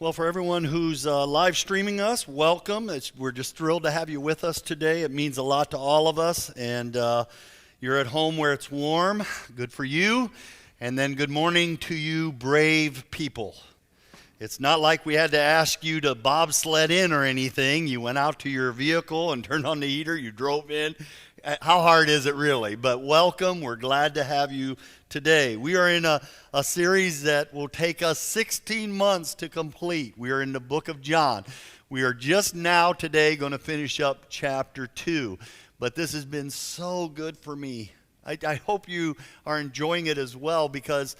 Well, for everyone who's live streaming us, welcome. We're just thrilled to have you with us today. It means a lot to all of us. And you're at home where it's warm. Good for you. And then good morning to you, brave people. It's not like we had to ask you to bobsled in or anything. You went out to your vehicle and turned on the heater. You drove in. How hard is it really? But welcome. We're glad to have you today. We are in a series that will take us 16 months to complete. We are in the book of John. We are just now today going to finish up chapter 2. But this has been so good for me. I hope you are enjoying it as well, because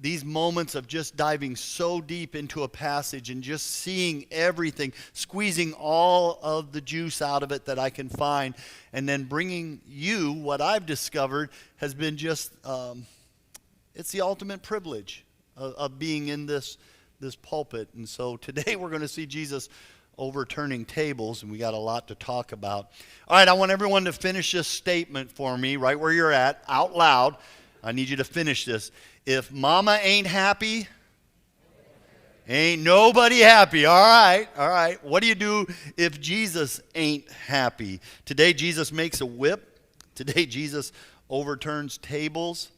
these moments of just diving so deep into a passage and just seeing everything, squeezing all of the juice out of it that I can find, and then bringing you what I've discovered has been just, it's the ultimate privilege of being in this pulpit. And so today we're going to see Jesus overturning tables, and we got a lot to talk about. All right, I want everyone to finish this statement for me right where you're at, out loud. I need you to finish this. If mama ain't happy, ain't nobody happy. All right. What do you do if Jesus ain't happy? Today, Jesus makes a whip. Today, Jesus overturns tables.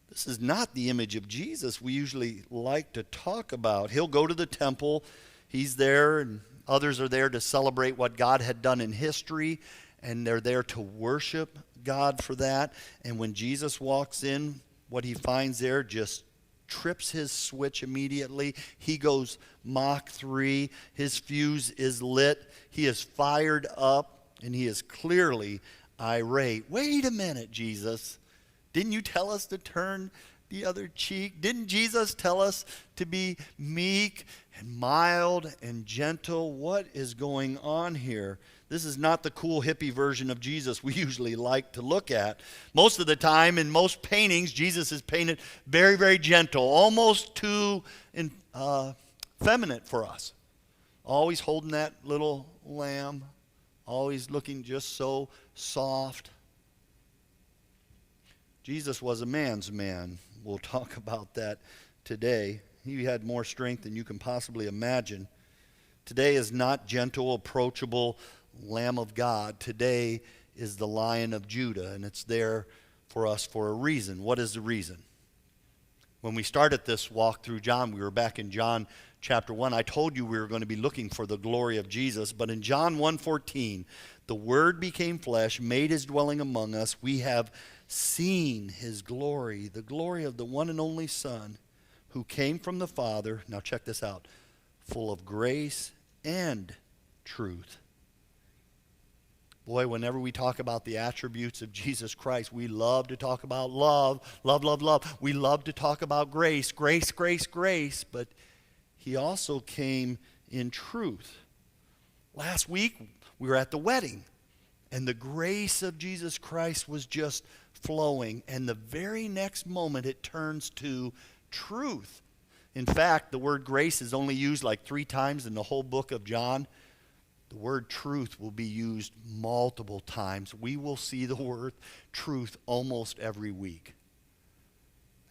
This is not the image of Jesus we usually like to talk about. He'll go to the temple. He's there, and others are there to celebrate what God had done in history, and they're there to worship God for that. And when Jesus walks in, what he finds there just trips his switch immediately. He goes Mach 3. His fuse is lit. He is fired up, and he is clearly irate. Wait a minute, Jesus. Didn't you tell us to turn the other cheek? Didn't Jesus tell us to be meek and mild and gentle? What is going on here? This is not the cool hippie version of Jesus we usually like to look at. Most of the time, in most paintings, Jesus is painted very, very gentle, almost too feminine for us. Always holding that little lamb, always looking just so soft. Jesus was a man's man. We'll talk about that today. He had more strength than you can possibly imagine. Today is not gentle, approachable Lamb of God. Today is the Lion of Judah, and it's there for us for a reason. What is the reason? When we started this walk through John, we were back in John chapter 1. I told you we were going to be looking for the glory of Jesus, but in John 1:14, the Word became flesh, made his dwelling among us. We have seen his glory, the glory of the one and only Son, who came from the Father. Now check this out. Full of grace and truth. Boy, whenever we talk about the attributes of Jesus Christ, we love to talk about love. We love to talk about grace, grace. But he also came in truth. Last week, we were at the wedding, and the grace of Jesus Christ was just flowing. And the very next moment, it turns to truth. In fact, the word grace is only used like 3 times in the whole book of John. The word truth will be used multiple times. We will see the word truth almost every week.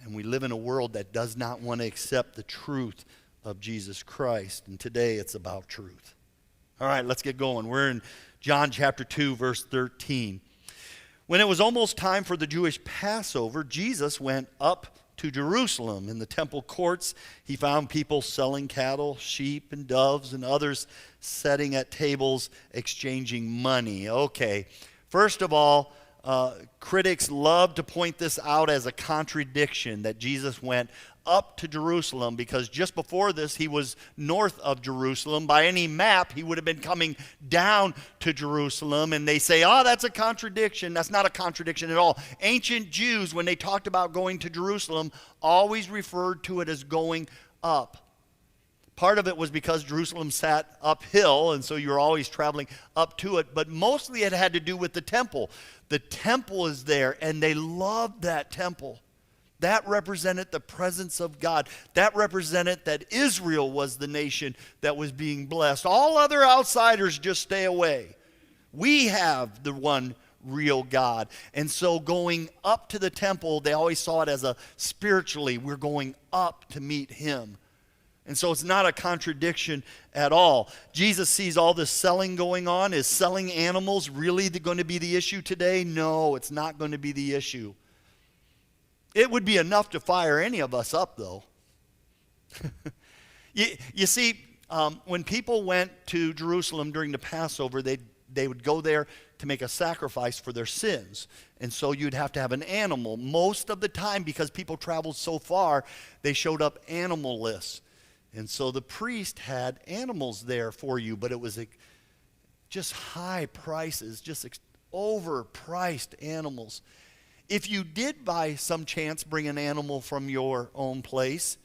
And we live in a world that does not want to accept the truth of Jesus Christ. And today it's about truth. All right, let's get going. We're in John chapter 2, verse 13. When it was almost time for the Jewish Passover, Jesus went up to Jerusalem. In the temple courts, he found people selling cattle, sheep, and doves, and others sitting at tables exchanging money. Okay, first of all, critics love to point this out as a contradiction that Jesus went up to Jerusalem, because just before this he was north of Jerusalem. By any map he would have been coming down to Jerusalem, and they say, that's a contradiction. That's not a contradiction at all. Ancient Jews, when they talked about going to Jerusalem, always referred to it as going up. Part of it was because Jerusalem sat uphill, and so you're always traveling up to it, but mostly it had to do with the temple. The temple is there, and they loved that temple. That represented the presence of God. That represented that Israel was the nation that was being blessed. All other outsiders just stay away. We have the one real God. And so going up to the temple, they always saw it as a spiritually, we're going up to meet him. And so it's not a contradiction at all. Jesus sees all this selling going on. Is selling animals really going to be the issue today? No, it's not going to be the issue. It would be enough to fire any of us up, though. You see, when people went to Jerusalem during the Passover, they would go there to make a sacrifice for their sins. And so you'd have to have an animal. Most of the time, because people traveled so far, they showed up animal-less. And so the priest had animals there for you, but it was just high prices, just overpriced animals. If you did by some chance bring an animal from your own place,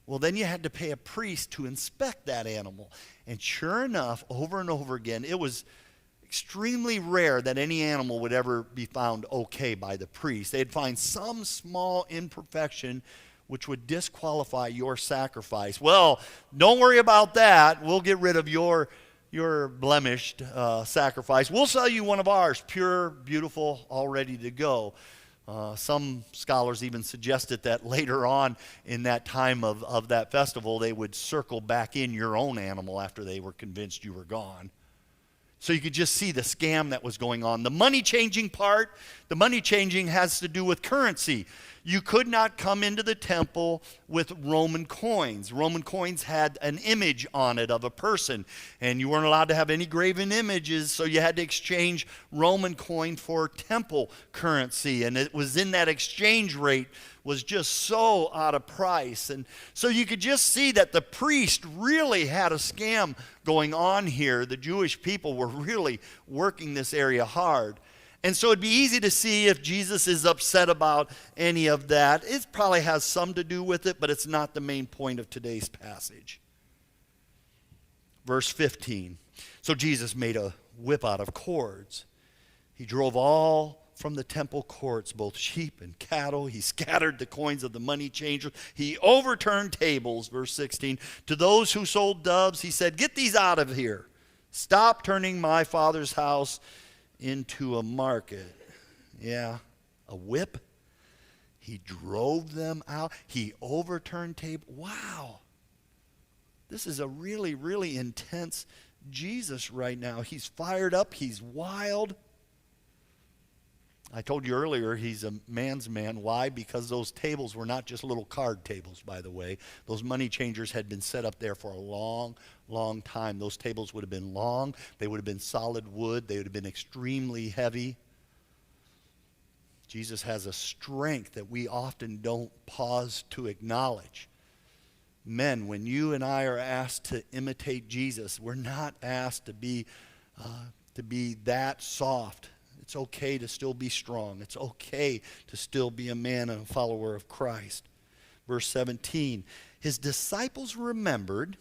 well, then you had to pay a priest to inspect that animal. And sure enough, over and over again, it was extremely rare that any animal would ever be found okay by the priest. They'd find some small imperfection which would disqualify your sacrifice. Well, don't worry about that. We'll get rid of your blemished sacrifice. We'll sell you one of ours, pure, beautiful, all ready to go. Some scholars even suggested that later on in that time of that festival, they would circle back in your own animal after they were convinced you were gone. So you could just see the scam that was going on. The money changing part, the money changing has to do with currency. You could not come into the temple with Roman coins. Roman coins had an image on it of a person, and you weren't allowed to have any graven images, so you had to exchange Roman coin for temple currency, and it was in that exchange rate was just so out of price. And so you could just see that the priest really had a scam going on here. The Jewish people were really working this area hard. And so it'd be easy to see if Jesus is upset about any of that. It probably has some to do with it, but it's not the main point of today's passage. Verse 15. So Jesus made a whip out of cords. He drove all from the temple courts, both sheep and cattle. He scattered the coins of the money changers. He overturned tables, verse 16. To those who sold doves, he said, "Get these out of here. Stop turning my Father's house into a market." Yeah, a whip. He drove them out. He overturned tables. Wow. This is a really, really intense Jesus right now. He's fired up. He's wild. I told you earlier he's a man's man. Why? Because those tables were not just little card tables, by the way. Those money changers had been set up there for a long, long time. Those tables would have been long. They would have been solid wood. They would have been extremely heavy. Jesus has a strength that we often don't pause to acknowledge. Men, when you and I are asked to imitate Jesus, we're not asked to be that soft. It's okay to still be strong. It's okay to still be a man and a follower of Christ. Verse 17, his disciples remembered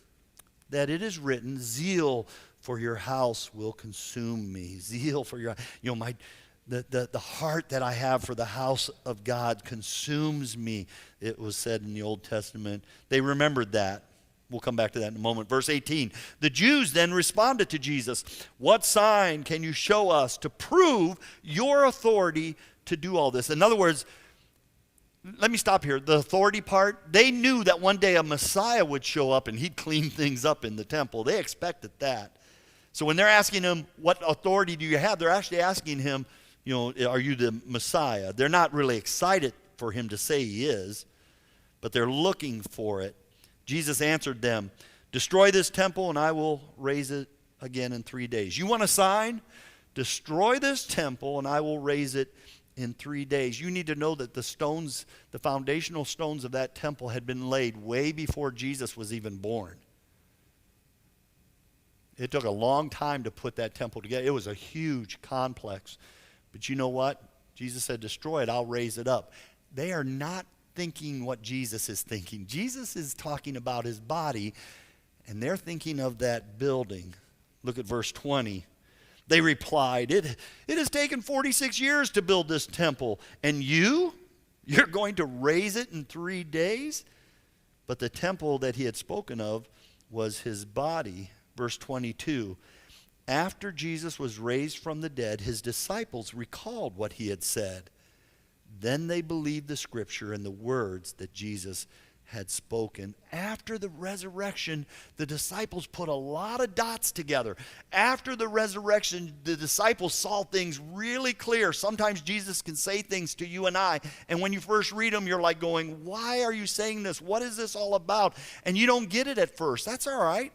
that it is written, "Zeal for your house will consume me." Zeal for your, the heart that I have for the house of God consumes me, it was said in the Old Testament. They remembered that. We'll come back to that in a moment. Verse 18, the Jews then responded to Jesus, "What sign can you show us to prove your authority to do all this?" In other words, let me stop here. The authority part, they knew that one day a Messiah would show up and he'd clean things up in the temple. They expected that. So when they're asking him, "What authority do you have?" they're actually asking him, "Are you the Messiah?" They're not really excited for him to say he is, but they're looking for it. Jesus answered them, "Destroy this temple and I will raise it again in 3 days." You want a sign? Destroy this temple and I will raise it in 3 days. You need to know that the stones, the foundational stones of that temple had been laid way before Jesus was even born. It took a long time to put that temple together. It was a huge complex. But you know what? Jesus said, "Destroy it, I'll raise it up." They are not thinking what Jesus is thinking. Jesus is talking about his body, and they're thinking of that building. Look at verse 20. They replied, it has taken 46 years to build this temple, and you're going to raise it in 3 days? But the temple that he had spoken of was his body. Verse 22. After Jesus was raised from the dead, his disciples recalled what he had said. Then they believed the scripture and the words that Jesus had spoken. After the resurrection, the disciples put a lot of dots together. After the resurrection, the disciples saw things really clear. Sometimes Jesus can say things to you and I, and when you first read them, you're like going, why are you saying this? What is this all about? And you don't get it at first. That's all right.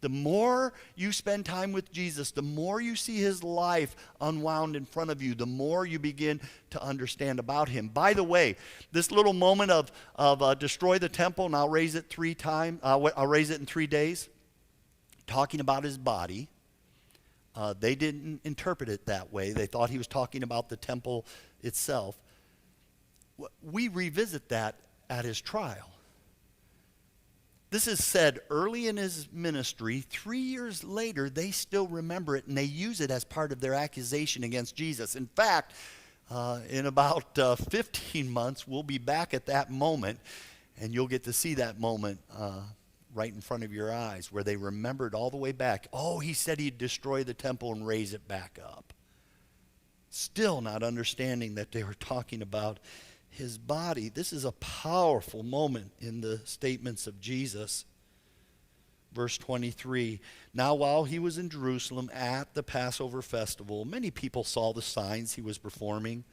The more you spend time with Jesus, the more you see his life unwound in front of you, the more you begin to understand about him. By the way, this little moment of destroy the temple and I'll raise it 3 times, I'll raise it in 3 days, talking about his body, they didn't interpret it that way. They thought he was talking about the temple itself. We revisit that at his trial. This is said early in his ministry. 3 years later, they still remember it, and they use it as part of their accusation against Jesus. In fact, in about 15 months, we'll be back at that moment, and you'll get to see that moment right in front of your eyes, where they remembered all the way back. Oh, he said he'd destroy the temple and raise it back up. Still not understanding that they were talking about his body. This is a powerful moment in the statements of Jesus. Verse 23, now while he was in Jerusalem at the Passover festival, many people saw the signs he was performing,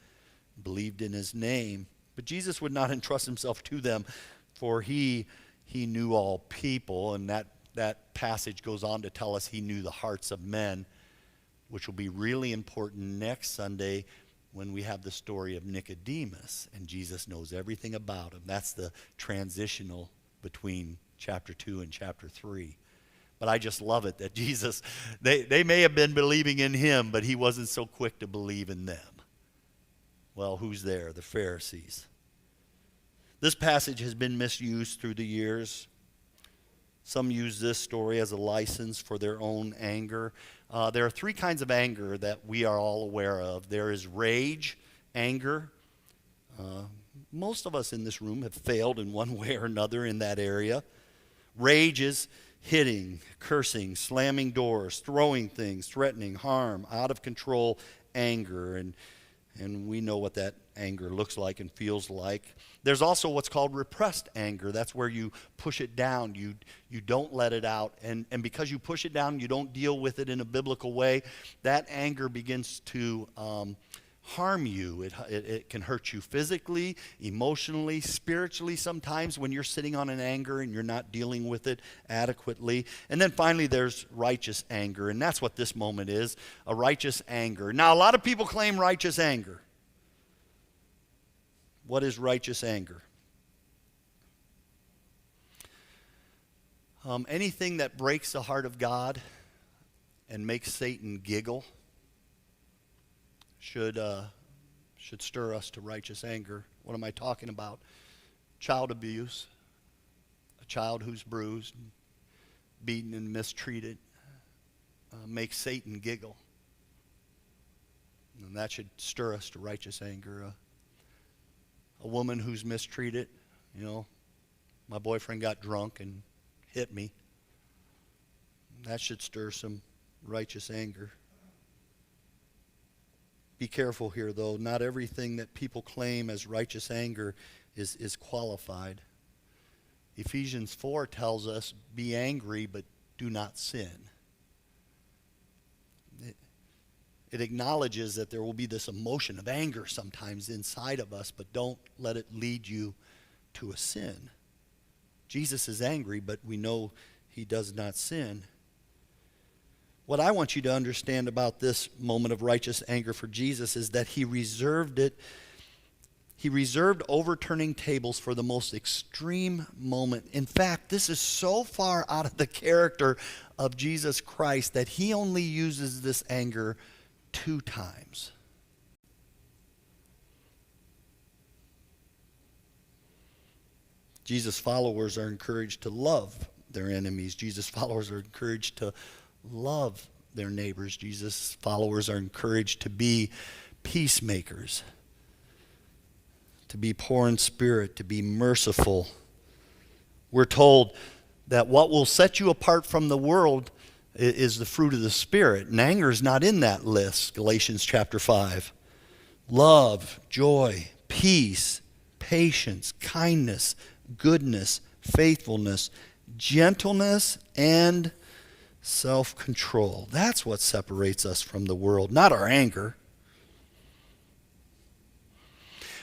believed in his name. But Jesus would not entrust himself to them, for he knew all people. And that passage goes on to tell us he knew the hearts of men, which will be really important next Sunday when we have the story of Nicodemus, and Jesus knows everything about him. That's the transitional between chapter 2 and chapter 3. But I just love it that Jesus, they may have been believing in him, but he wasn't so quick to believe in them. Well, who's there? The Pharisees. This passage has been misused through the years. Some use this story as a license for their own anger. There are 3 kinds of anger that we are all aware of. There is rage, anger. Most of us in this room have failed in one way or another in that area. Rage is hitting, cursing, slamming doors, throwing things, threatening, harm, out of control anger. And we know what that anger looks like and feels like. There's also what's called repressed anger. That's where you push it down. You don't let it out. And because you push it down, you don't deal with it in a biblical way, that anger begins to harm you. It can hurt you physically, emotionally, spiritually sometimes when you're sitting on an anger and you're not dealing with it adequately. And then finally there's righteous anger, and that's what this moment is, a righteous anger. Now a lot of people claim righteous anger. What is righteous anger? Anything that breaks the heart of God and makes Satan giggle should stir us to righteous anger. What am I talking about? Child abuse, a child who's bruised, beaten, and mistreated makes Satan giggle. And that should stir us to righteous anger. A woman who's mistreated, my boyfriend got drunk and hit me. That should stir some righteous anger. Be careful here, though. Not everything that people claim as righteous anger is qualified. Ephesians 4 tells us, be angry, but do not sin. It acknowledges that there will be this emotion of anger sometimes inside of us, but don't let it lead you to a sin. Jesus is angry, but we know he does not sin. What I want you to understand about this moment of righteous anger for Jesus is that he reserved it. He reserved overturning tables for the most extreme moment. In fact, this is so far out of the character of Jesus Christ that he only uses this anger 2 times. Jesus' followers are encouraged to love their enemies. Jesus' followers are encouraged to love their neighbors. Jesus' followers are encouraged to be peacemakers, to be poor in spirit, to be merciful. We're told that what will set you apart from the world is the fruit of the Spirit. And anger is not in that list, Galatians chapter 5. Love, joy, peace, patience, kindness, goodness, faithfulness, gentleness, and self-control. That's what separates us from the world, not our anger.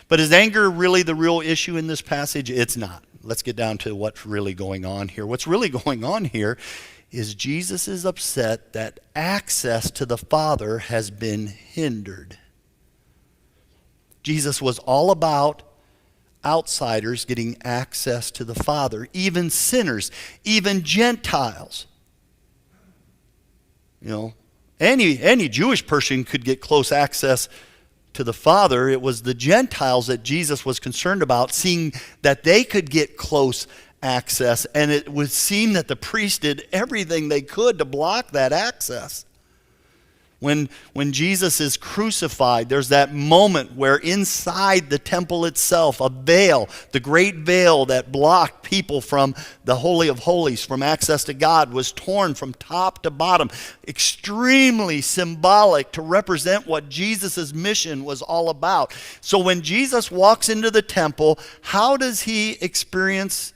But is anger really the real issue in this passage? It's not. Let's get down to what's really going on here. What's really going on here is Jesus is upset that access to the Father has been hindered. Jesus was all about outsiders getting access to the Father, even sinners, even Gentiles. You know, any Jewish person could get close access to the Father. It was the Gentiles that Jesus was concerned about, seeing that they could get close access, and it would seem that the priests did everything they could to block that access. When Jesus is crucified, there's that moment where inside the temple itself, a veil, the great veil that blocked people from the Holy of Holies, from access to God, was torn from top to bottom. Extremely symbolic to represent what Jesus' mission was all about. So when Jesus walks into the temple, how does he experience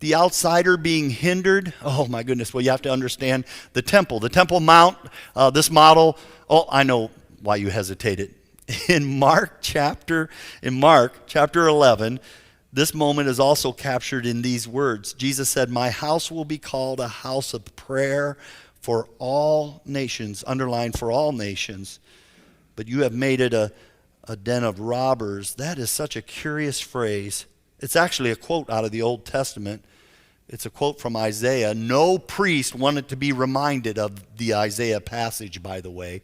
the outsider being hindered? Oh my goodness, well, you have to understand the Temple Mount, this model. Oh, I know why you hesitated. In Mark chapter 11, this moment is also captured in these words. Jesus said, "My house will be called a house of prayer for all nations," underlined, for all nations, "but you have made it a den of robbers." That is such a curious phrase. It's actually a quote out of the Old Testament. It's a quote from Isaiah. No priest wanted to be reminded of the Isaiah passage, by the way,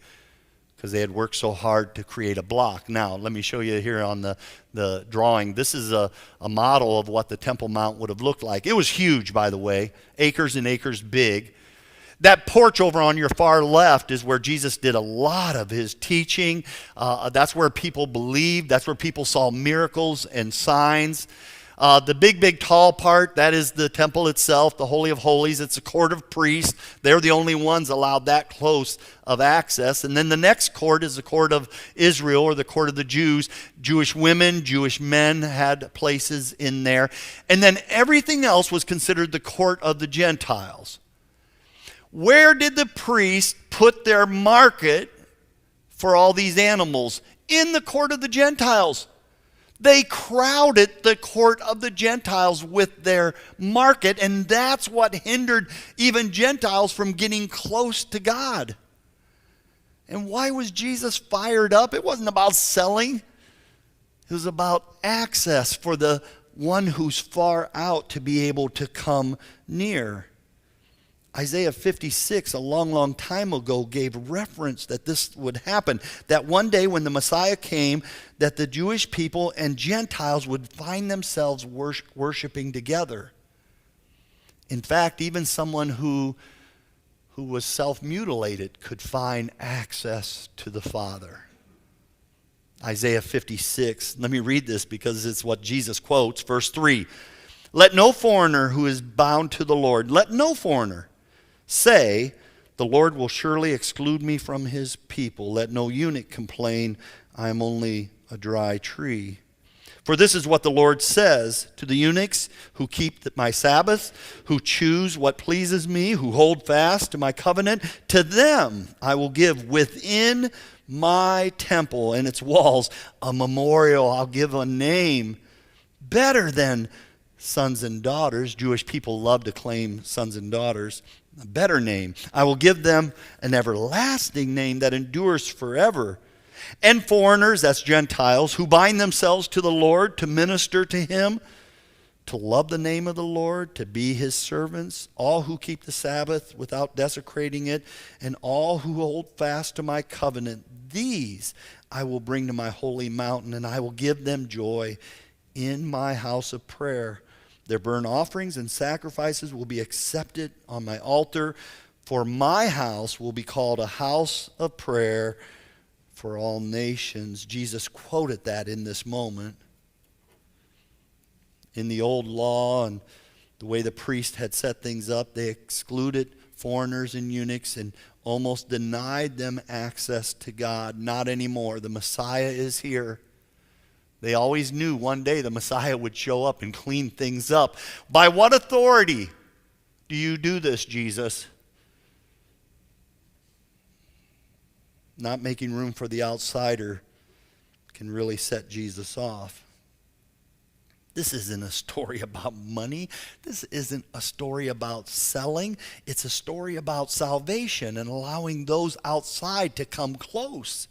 because they had worked so hard to create a block. Now, let me show you here on the drawing. This is a model of what the Temple Mount would have looked like. It was huge, by the way, acres and acres big. That porch over on your far left is where Jesus did a lot of his teaching. That's where people believed. That's where people saw miracles and signs. The big, tall part, that is the temple itself, the Holy of Holies. It's a court of priests. They're the only ones allowed that close of access. And then the next court is the court of Israel, or the court of the Jews. Jewish women, Jewish men had places in there. And then everything else was considered the court of the Gentiles. Where did the priests put their market for all these animals? In the court of the Gentiles. They crowded the court of the Gentiles with their market, and that's what hindered even Gentiles from getting close to God. And why was Jesus fired up? It wasn't about selling. It was about access for the one who's far out to be able to come near. Isaiah 56, a long time ago, gave reference that this would happen. That one day when the Messiah came, that the Jewish people and Gentiles would find themselves worshiping together. In fact, even someone who was self-mutilated could find access to the Father. Isaiah 56, let me read this because it's what Jesus quotes. Verse 3, "Let no foreigner who is bound to the Lord, let no foreigner say, 'The Lord will surely exclude me from his people.' Let no eunuch complain, 'I am only a dry tree.' For this is what the Lord says to the eunuchs who keep my Sabbath, who choose what pleases me, who hold fast to my covenant. To them I will give within my temple and its walls a memorial." I'll give a name better than sons and daughters. Jewish people love to claim sons and daughters. A better name. "I will give them an everlasting name that endures forever. And foreigners," that's Gentiles, "who bind themselves to the Lord to minister to him, to love the name of the Lord, to be his servants, all who keep the Sabbath without desecrating it, and all who hold fast to my covenant, these I will bring to my holy mountain, and I will give them joy in my house of prayer. Their burnt offerings and sacrifices will be accepted on my altar, for my house will be called a house of prayer for all nations." Jesus quoted that in this moment. In the old law and the way the priest had set things up, they excluded foreigners and eunuchs and almost denied them access to God. Not anymore. The Messiah is here. They always knew one day the Messiah would show up and clean things up. By what authority do you do this, Jesus? Not making room for the outsider can really set Jesus off. This isn't a story about money. This isn't a story about selling. It's a story about salvation and allowing those outside to come close.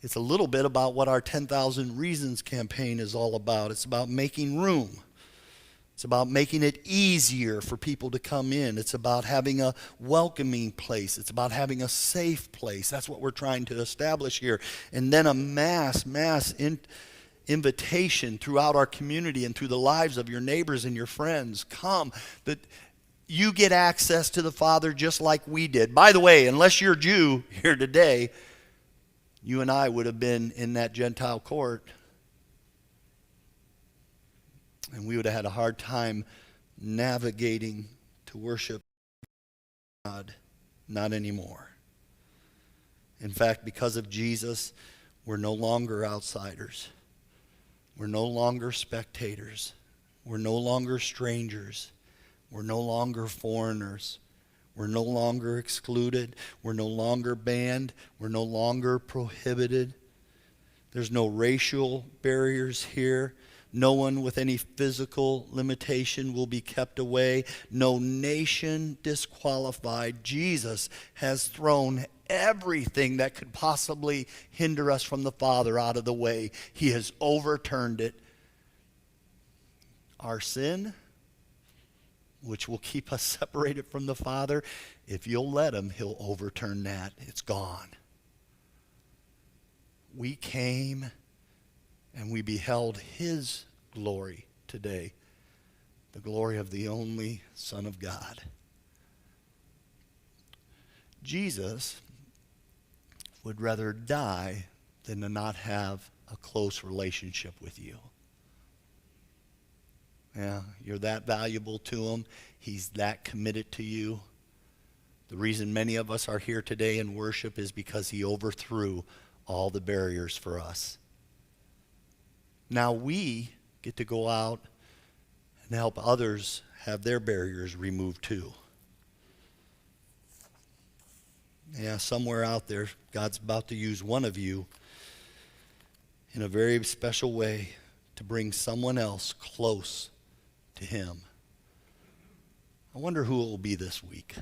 It's a little bit about what our 10,000 Reasons campaign is all about. It's about making room. It's about making it easier for people to come in. It's about having a welcoming place. It's about having a safe place. That's what we're trying to establish here. And then a mass invitation throughout our community and through the lives of your neighbors and your friends. Come, that you get access to the Father just like we did. By the way, unless you're a Jew here today, you and I would have been in that Gentile court. And we would have had a hard time navigating to worship God. Not anymore. In fact, because of Jesus, we're no longer outsiders. We're no longer spectators. We're no longer strangers. We're no longer foreigners. We're no longer excluded. We're no longer banned. We're no longer prohibited. There's no racial barriers here. No one with any physical limitation will be kept away. No nation disqualified. Jesus has thrown everything that could possibly hinder us from the Father out of the way. He has overturned it. Our sin, which will keep us separated from the Father, if you'll let him, he'll overturn that. It's gone. We came and we beheld his glory today, the glory of the only Son of God. Jesus would rather die than to not have a close relationship with you. Yeah, you're that valuable to him. He's that committed to you. The reason many of us are here today in worship is because he overthrew all the barriers for us. Now we get to go out and help others have their barriers removed too. Yeah, somewhere out there, God's about to use one of you in a very special way to bring someone else close to him. I wonder who it will be this week.